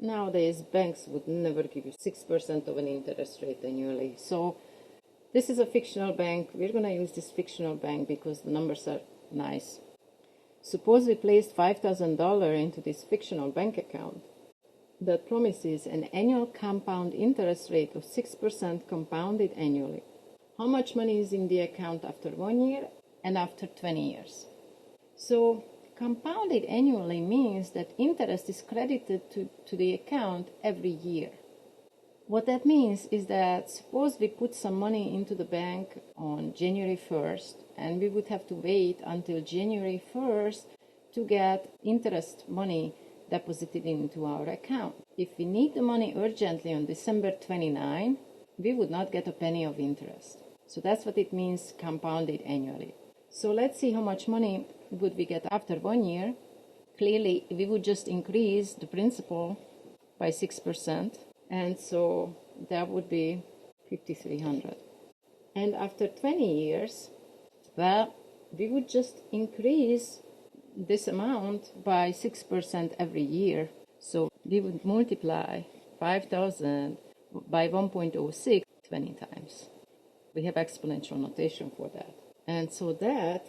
Nowadays, banks would never give you 6% of an interest rate annually. So this is a fictional bank. We're going to use this fictional bank because the numbers are nice. Suppose we placed $5,000 into this fictional bank account that promises an annual compound interest rate of 6% compounded annually. How much money is in the account after 1 year and after 20 years? So compounded annually means that interest is credited to the account every year. What that means is that suppose we put some money into the bank on January 1st and we would have to wait until January 1st to get interest money deposited into our account. If we need the money urgently on December 29, we would not get a penny of interest. So that's what it means compounded annually. So let's see how much money would we get after 1 year. Clearly, we would just increase the principal by 6%. And so that would be $5,300. And after 20 years, well, we would just increase this amount by 6% every year. So we would multiply 5,000 by 1.06 20 times. We have exponential notation for that. And so that,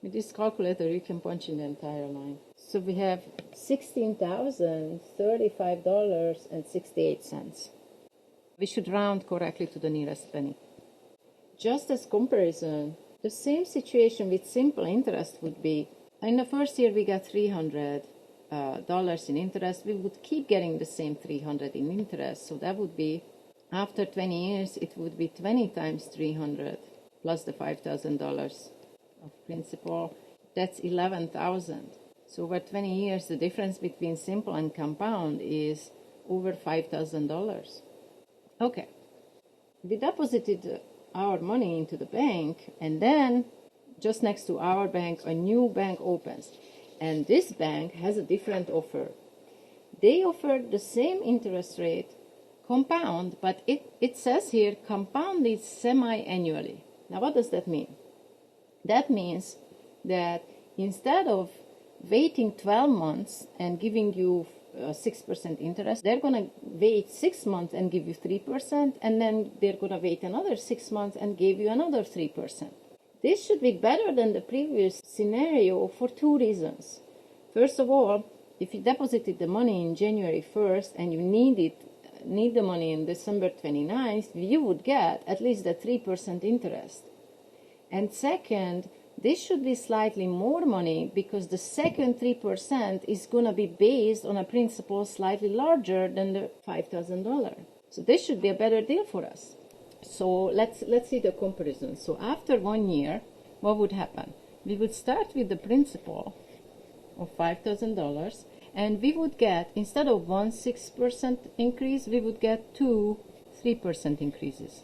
with this calculator, you can punch in the entire line. So we have $16,035.68. We should round correctly to the nearest penny. Just as comparison, the same situation with simple interest would be, in the first year we got $300 in interest. We would keep getting the same $300 in interest. So that would be, after 20 years, it would be 20 times $300 plus the $5,000 of principal. That's $11,000. So over 20 years, the difference between simple and compound is over $5,000. Okay, we deposited our money into the bank, and then just next to our bank, a new bank opens. And this bank has a different offer. They offer the same interest rate, compound, but it says here compounded semi-annually. Now, what does that mean? That means that instead of waiting 12 months and giving you 6% interest, they're going to wait 6 months and give you 3%, and then they're going to wait another 6 months and give you another 3%. This should be better than the previous scenario for two reasons. First of all, if you deposited the money in January 1st and you need the money in December 29th, you would get at least the 3% interest. And second, this should be slightly more money because the second 3% is going to be based on a principal slightly larger than the $5,000. So this should be a better deal for us. So let's see the comparison. So after 1 year, what would happen? We would start with the principal of $5,000, and we would get, instead of 6% increase, we would get 3% increases.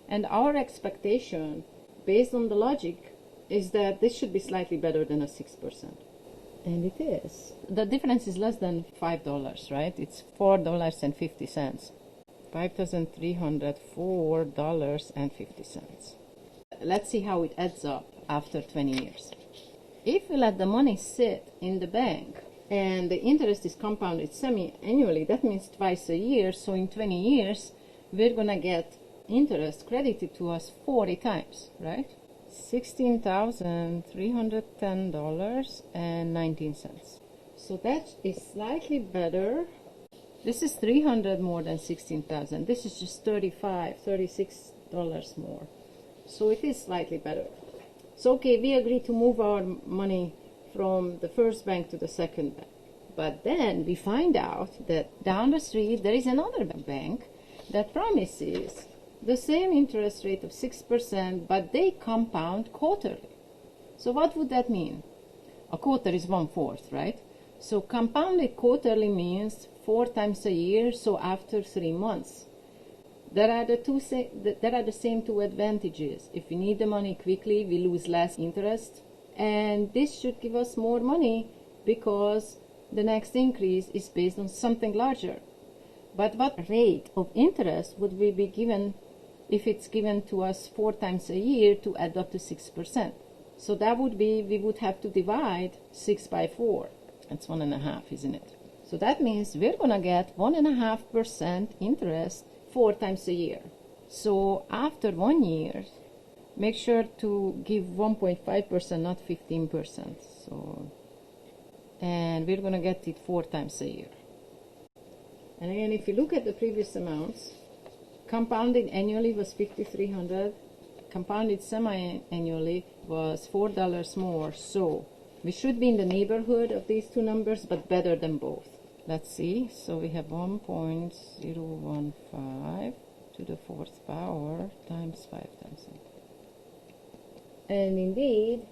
And our expectation, based on the logic, is that this should be slightly better than a 6%. And it is. The difference is less than $5, right? It's $4.50. $5,304.50. Let's see how it adds up after 20 years. If we let the money sit in the bank and the interest is compounded semi-annually, that means twice a year. So in 20 years, we're going to get interest credited to us 40 times, right? $16,310.19. So that is slightly better. This is $300 more than $16,000. This is just $36 more. So it is slightly better. So okay, we agree to move our money from the first bank to the second bank. But then we find out that down the street there is another bank that promises the same interest rate of 6%, but they compound quarterly. So what would that mean? A quarter is 1/4, right? So compounded quarterly means 4 times a year, so after 3 months. There are the same two advantages. If we need the money quickly, we lose less interest. And this should give us more money because the next increase is based on something larger. But what rate of interest would we be given if it's given to us 4 times a year to add up to 6%? So that would be, we would have to divide 6 by 4. That's 1.5, isn't it? So that means we're going to get 1.5% interest 4 times a year. So after 1 year, make sure to give 1.5%, not 15%. So, and we're going to get it 4 times a year. And again, if you look at the previous amounts, compounded annually was $5,300. Compounded semi-annually was $4 more. So we should be in the neighborhood of these two numbers, but better than both. Let's see. So we have 1.015 to the 4th power times 5 times 8. And indeed,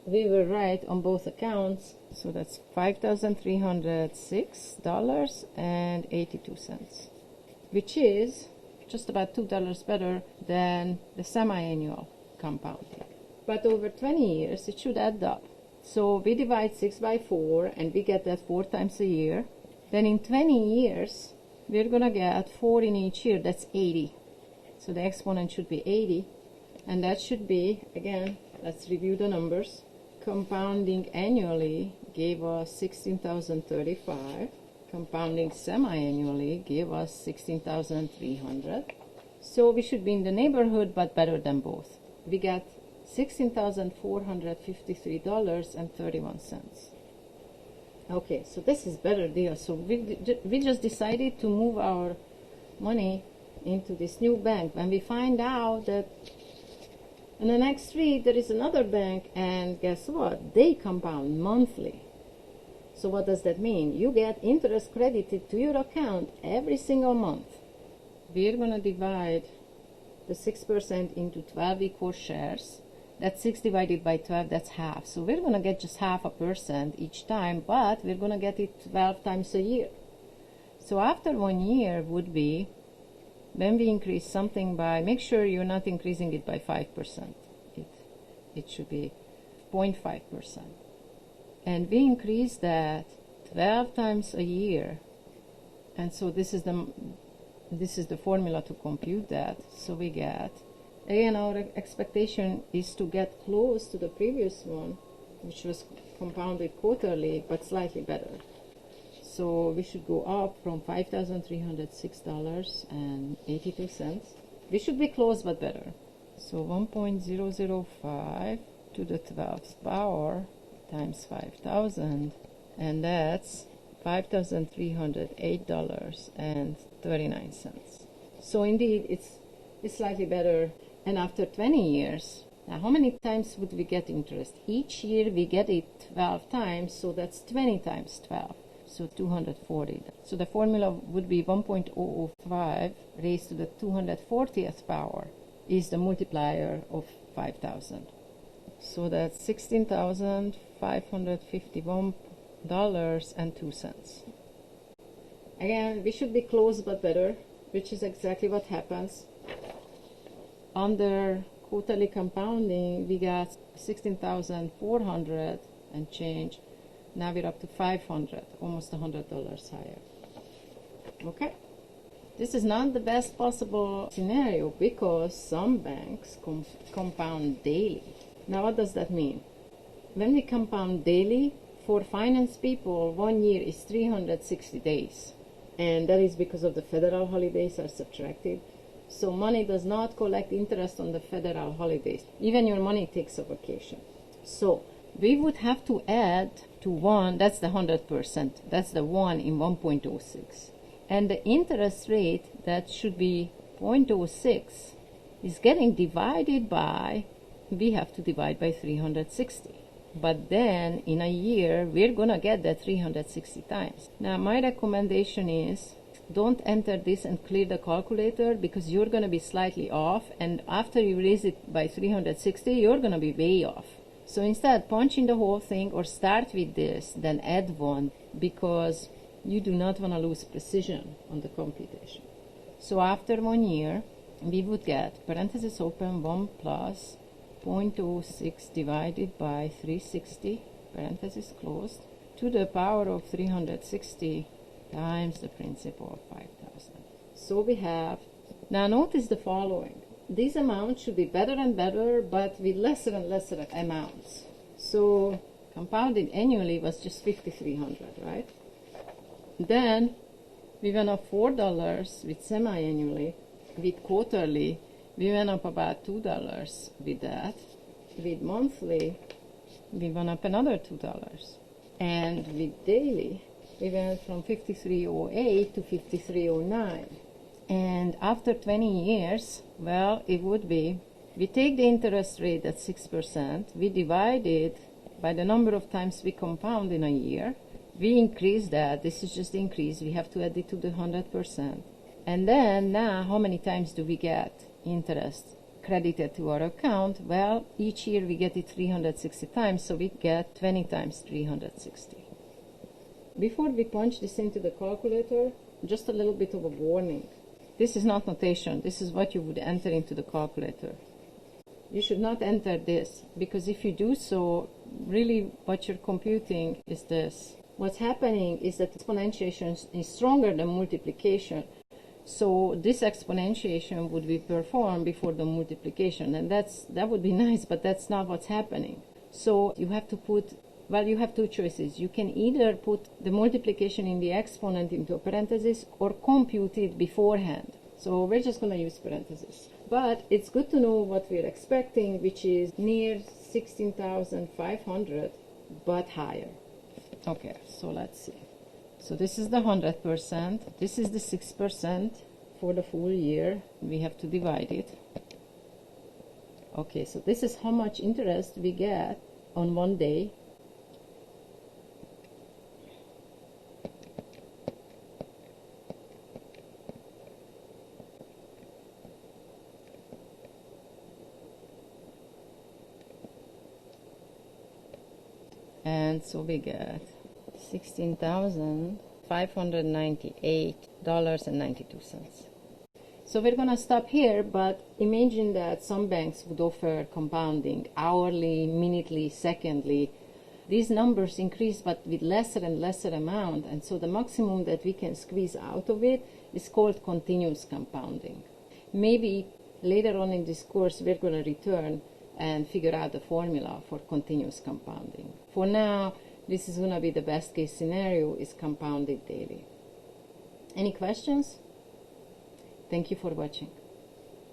we were right on both accounts. So that's $5,306.82, which is just about $2 better than the semi-annual compounding. But over 20 years, it should add up. So we divide 6 by 4, and we get that 4 times a year. Then in 20 years, we're going to get 4 in each year. That's 80. So the exponent should be 80. And that should be, again, let's review the numbers. Compounding annually gave us 16,035. Compounding semi-annually gave us 16,300. So we should be in the neighborhood, but better than both. We got $16,453.31. Okay, so this is better deal. So we just decided to move our money into this new bank. When we find out that in the next street there is another bank, and guess what? They compound monthly. So what does that mean? You get interest credited to your account every single month. We're going to divide the 6% into 12 equal shares. That's 6 divided by 12, that's half. So we're going to get just 0.5% each time, but we're going to get it 12 times a year. So after 1 year would be, when we increase something by, make sure you're not increasing it by 5%. It should be 0.5%. And we increase that 12 times a year. And so this is the formula to compute that. So we get, again, our expectation is to get close to the previous one, which was compounded quarterly, but slightly better. So we should go up from $5,306.82. We should be close, but better. So 1.005 to the 12th power times 5,000, and that's $5,308.39. So indeed, it's slightly better. And after 20 years, now how many times would we get interest? Each year we get it 12 times, so that's 20 times 12. So 240. So the formula would be 1.005 raised to the 240th power is the multiplier of 5,000. So that's $16,551.02. Again, we should be close but better, which is exactly what happens. Under quarterly compounding, we got 16,400 and change. Now we're up to 500, almost $100 higher. Okay. This is not the best possible scenario because some banks compound daily. Now what does that mean? When we compound daily, for finance people, 1 year is 360 days. And that is because of the federal holidays are subtracted. So money does not collect interest on the federal holidays. Even your money takes a vacation. So we would have to add to 1, that's the 100%, that's the 1 in 1.06. And the interest rate, that should be 0.06, is getting divided by, we have to divide by 360. But then in a year, we're going to get that 360 times. Now my recommendation is, don't enter this and clear the calculator because you're going to be slightly off, and after you raise it by 360, you're going to be way off. So instead, punch in the whole thing or start with this, then add 1, because you do not want to lose precision on the computation. So after 1 year, we would get, parenthesis open, 1 plus 0.06 divided by 360, parenthesis closed, to the power of 360 times the principal of 5,000. So we have, now notice the following. These amounts should be better and better, but with lesser and lesser amounts. So compounded annually was just 5,300, right? Then we went up $4 with semi-annually. With quarterly, we went up about $2 with that. With monthly, we went up another $2. And with daily, we went from 53.08 to 53.09. And after 20 years, well, it would be, we take the interest rate at 6%, we divide it by the number of times we compound in a year, we increase that, this is just the increase, we have to add it to the 100%. And then now, how many times do we get interest credited to our account? Well, each year we get it 360 times, so we get 20 times 360. Before we punch this into the calculator, just a little bit of a warning. This is not notation, this is what you would enter into the calculator. You should not enter this, because if you do so, really what you're computing is this. What's happening is that exponentiation is stronger than multiplication. So this exponentiation would be performed before the multiplication, and that would be nice, but that's not what's happening. So you have to put, well, you have two choices. You can either put the multiplication in the exponent into a parenthesis or compute it beforehand. So we're just going to use parentheses. But it's good to know what we're expecting, which is near 16,500, but higher. Okay, so let's see. So this is the 100%, this is the 6% for the full year. We have to divide it. Okay, so this is how much interest we get on one day. And so we get $16,598.92. So we're going to stop here, but imagine that some banks would offer compounding hourly, minutely, secondly. These numbers increase, but with lesser and lesser amount, and so the maximum that we can squeeze out of it is called continuous compounding. Maybe later on in this course we're going to return and figure out the formula for continuous compounding. For now, this is going to be the best case scenario, is compounded daily. Any questions? Thank you for watching.